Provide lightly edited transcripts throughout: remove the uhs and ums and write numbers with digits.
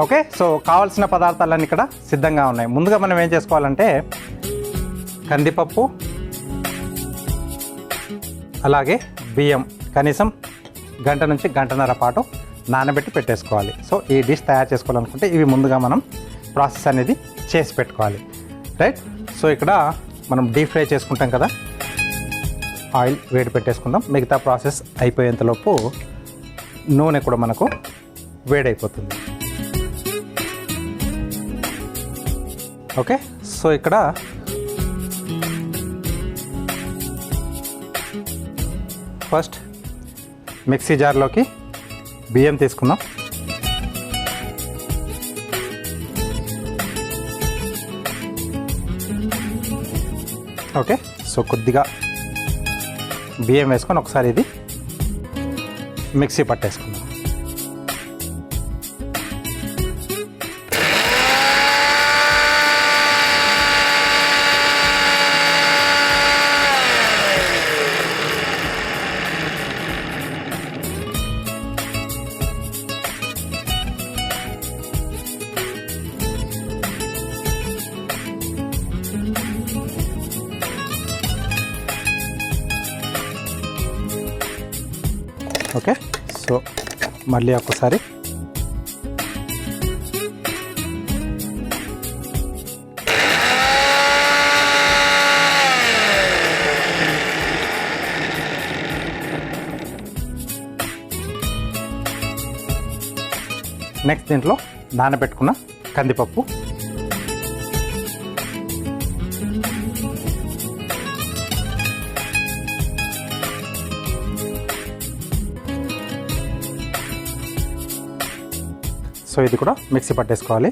Okay, so కావాల్సిన పదార్థాలన్నీ ఇక్కడ సిద్ధంగా ఉన్నాయి. ముందుగా మనం ఏం చేసుకోవాలంటే కందిపప్పు అలాగే బియ్యం కనీసం గంట నుంచి గంటన్నర పాటు నానబెట్టి పెట్టేసుకోవాలి. సో ఈ డిష్ తయారు చేసుకోవాలనుకుంటే ఇవి ముందుగా మనం ప్రాసెస్ అనేది చేసి పెట్టుకోవాలి, రైట్. సో ఇక్కడ మనం డీప్ ఫ్రై చేసుకుంటాం కదా, ఆయిల్ వేడి పెట్టేసుకుందాం. మిగతా ప్రాసెస్ అయిపోయేంతలోపు నూనె కూడా మనకు వేడైపోతుంది. ఓకే, సో ఇక్కడ ఫస్ట్ మిక్సీ జార్లోకి బియ్యం తీసుకుందాం. ఓకే, సో కొద్దిగా బియ్యం వేసుకొని ఒకసారి ఇది మిక్సీ పట్టేసుకుందాం. ఓకే, సో మళ్ళీ ఒకసారి నెక్స్ట్ దీంట్లో నానబెట్టుకున్న కందిపప్పు, సో ఇది కూడా మిక్సీ పట్టేసుకోవాలి.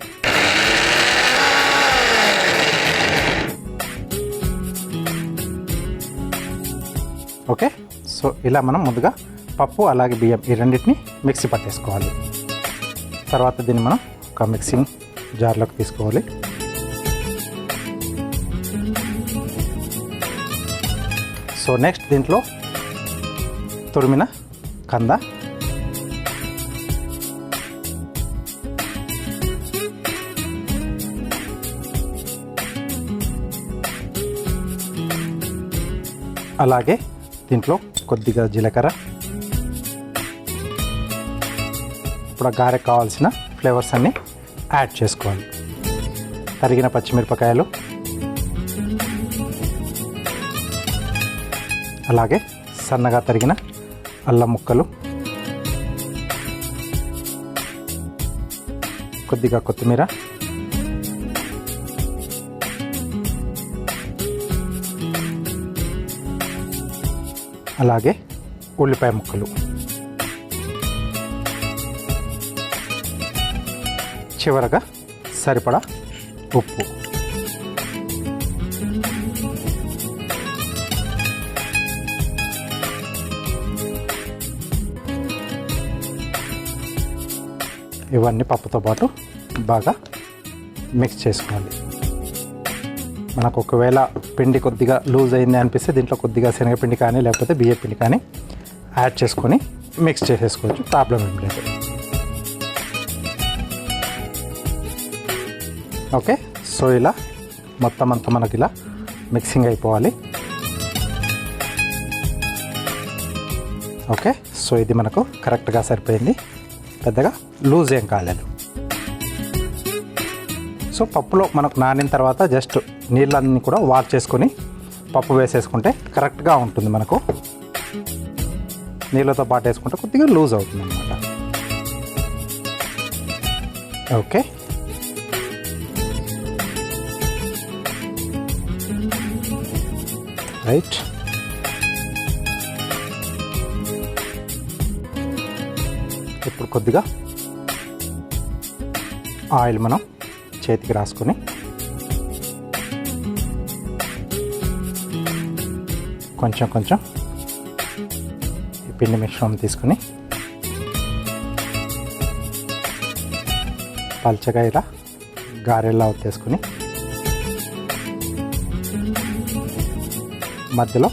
ఓకే, సో ఇలా మనం ముందుగా పప్పు అలాగే బియ్యం ఈ రెండింటిని మిక్సీ పట్టేసుకోవాలి. తర్వాత దీన్ని మనం ఒక మిక్సింగ్ జార్లోకి తీసుకోవాలి. సో నెక్స్ట్ దీంట్లో తురిమిన కంద, అలాగే దీంట్లో కొద్దిగా జీలకర్ర, ఇప్పుడు గారెకు కావాల్సిన ఫ్లేవర్స్ అన్నీ యాడ్ చేసుకోవాలి. తరిగిన పచ్చిమిరపకాయలు, అలాగే సన్నగా తరిగిన అల్లం ముక్కలు, కొద్దిగా కొత్తిమీర, అలాగే ఉల్లిపాయ ముక్కలు, చివరగా సరిపడా ఉప్పు. ఇవన్నీ పప్పుతో పాటు బాగా మిక్స్ చేసుకోవాలి. మనకు ఒకవేళ పిండి కొద్దిగా లూజ్ అయింది అనిపిస్తే దీంట్లో కొద్దిగా శనగపిండి కానీ లేకపోతే బియ్య పిండి కానీ యాడ్ చేసుకొని మిక్స్ చేసేసుకోవచ్చు, ప్రాబ్లం ఏం లేదు. ఓకే, సో ఇలా మొత్తం అంతా మనకి ఇలా మిక్సింగ్ అయిపోవాలి. ఓకే, సో ఇది మనకు కరెక్ట్గా సరిపోయింది, పెద్దగా లూజ్ ఏం కాలేదు. సో పప్పులో మనకు నానిన తర్వాత జస్ట్ నీళ్ళన్నీ కూడా వాష్ చేసుకొని పప్పు వేసేసుకుంటే కరెక్ట్గా ఉంటుంది. మనకు నీళ్ళతో పాటు వేసుకుంటే కొద్దిగా లూజ్ అవుతుంది అన్నమాట. Okay, right. ఇప్పుడు కొద్దిగా ఆయిల్ మనం చేతికి రాసుకొని కొంచెం కొంచెం ఈ పిండి మిశ్రమం తీసుకొని పల్చగా ఇలా గారెల్లా వచ్చేసుకొని మధ్యలో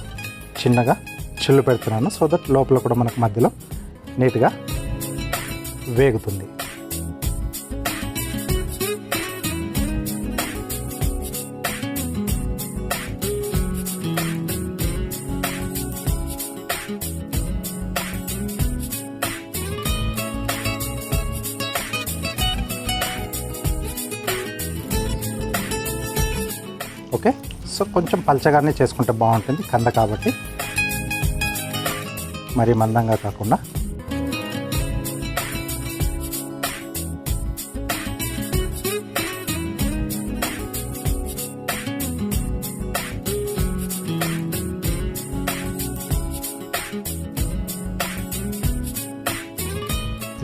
చిన్నగా చిల్లు పెడుతున్నాను, సో దట్ లోపల కూడా మనకు మధ్యలో నీట్గా వేగుతుంది. సో కొంచెం పల్చగానే చేసుకుంటే బాగుంటుంది కంద కాబట్టి, మరీ మందంగా కాకుండా.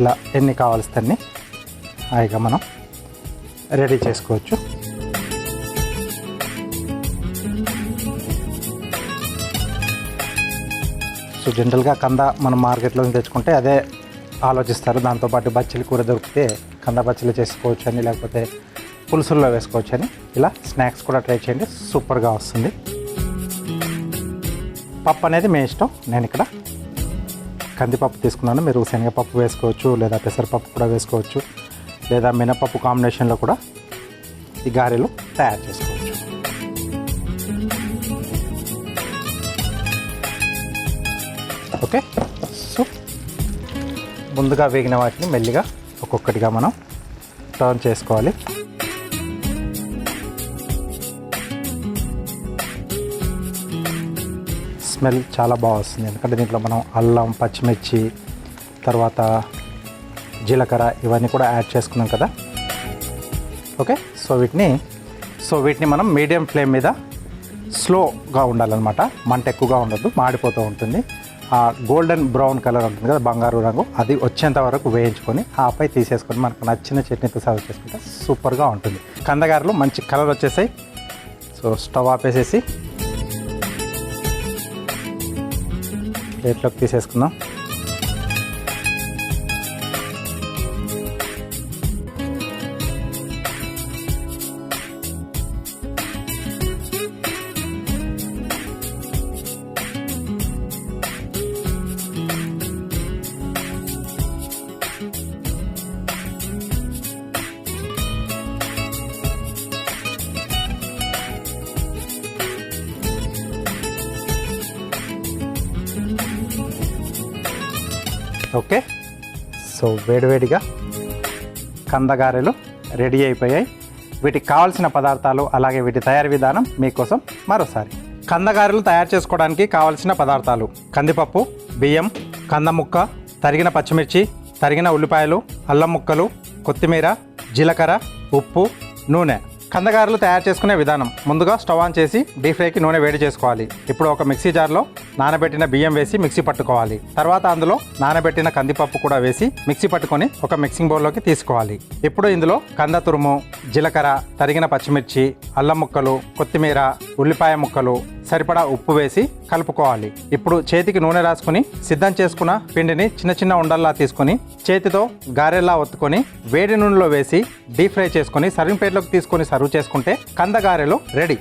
ఇలా ఎన్ని కావాల్సి అన్ని హాయిగా మనం రెడీ చేసుకోవచ్చు. సో జనరల్గా కంద మనం మార్కెట్లో తెచ్చుకుంటే అదే ఆలోచిస్తారు, దాంతోపాటు బచ్చలి కూర దొరికితే కంద బచ్చలు చేసుకోవచ్చు అని, లేకపోతే పులుసుల్లో వేసుకోవచ్చు అని. ఇలా స్నాక్స్ కూడా ట్రై చేయండి, సూపర్గా వస్తుంది. పప్పు అనేది మీ ఇష్టం. నేను ఇక్కడ కందిపప్పు తీసుకున్నాను, మీరు శనగపప్పు వేసుకోవచ్చు, లేదా పెసరపప్పు కూడా వేసుకోవచ్చు, లేదా మినపప్పు కాంబినేషన్లో కూడా ఈ గారెలు తయారు చేసుకోవచ్చు. ఓకే, సో ముందుగా వేగిన వాటిని మెల్లిగా ఒక్కొక్కటిగా మనం టర్న్ చేసుకోవాలి. స్మెల్ చాలా బాగా వస్తుంది, ఎందుకంటే దీంట్లో మనం అల్లం, పచ్చిమిర్చి, తర్వాత జీలకర్ర ఇవన్నీ కూడా యాడ్ చేసుకున్నాం కదా. ఓకే, సో వీటిని మనం మీడియం ఫ్లేమ్ మీద స్లోగా ఉండాలన్నమాట. మంట ఎక్కువగా ఉండదు, మాడిపోతూ ఉంటుంది. ఆ గోల్డెన్ బ్రౌన్ కలర్ ఉంటుంది కదా, బంగారు రంగు, అది వచ్చేంత వరకు వేయించుకొని ఆపై తీసేసుకొని మనకు నచ్చిన చట్నీతో సర్వ్ చేసుకుంటే సూపర్గా ఉంటుంది. కందగారలు మంచి కలర్ వచ్చేసాయి. సో స్టవ్ ఆపేసేసి ప్లేట్లోకి తీసేసుకుందాం. ఓకే, సో వేడివేడిగా కందగారెలు రెడీ అయిపోయాయి. వీటికి కావాల్సిన పదార్థాలు అలాగే వీటి తయారీ విధానం మీకోసం మరోసారి. కందగారెలు తయారు చేసుకోవడానికి కావాల్సిన పదార్థాలు: కందిపప్పు, బియ్యం, కంద ముక్క, తరిగిన పచ్చిమిర్చి, తరిగిన ఉల్లిపాయలు, అల్లం ముక్కలు, కొత్తిమీర, జీలకర్ర, ఉప్పు, నూనె. కందగారెలు తయారు చేసుకునే విధానం: ముందుగా స్టవ్ ఆన్ చేసి డీప్ ఫ్రైకి నూనె వేడి చేసుకోవాలి. ఇప్పుడు ఒక మిక్సీ జార్లో నానబెట్టిన బియ్యం వేసి మిక్సీ పట్టుకోవాలి. తర్వాత అందులో నానబెట్టిన కందిపప్పు కూడా వేసి మిక్సీ పట్టుకొని ఒక మిక్సింగ్ బౌల్లోకి తీసుకోవాలి. ఇప్పుడు ఇందులో కంద తురుము, జీలకర్ర, తరిగిన పచ్చిమిర్చి, అల్లం ముక్కలు, కొత్తిమీర, ఉల్లిపాయ ముక్కలు, సరిపడా ఉప్పు వేసి కలుపుకోవాలి. ఇప్పుడు చేతికి నూనె రాసుకుని సిద్ధం చేసుకున్న పిండిని చిన్న చిన్న ఉండల్లా తీసుకుని చేతితో గారెల్లా ఒత్తుకొని వేడి నూనెలో వేసి డీప్ ఫ్రై చేసుకుని సర్వింగ్ ప్లేట్లోకి తీసుకొని సర్వ్ చేసుకుంటే కంద గారెలు రెడీ.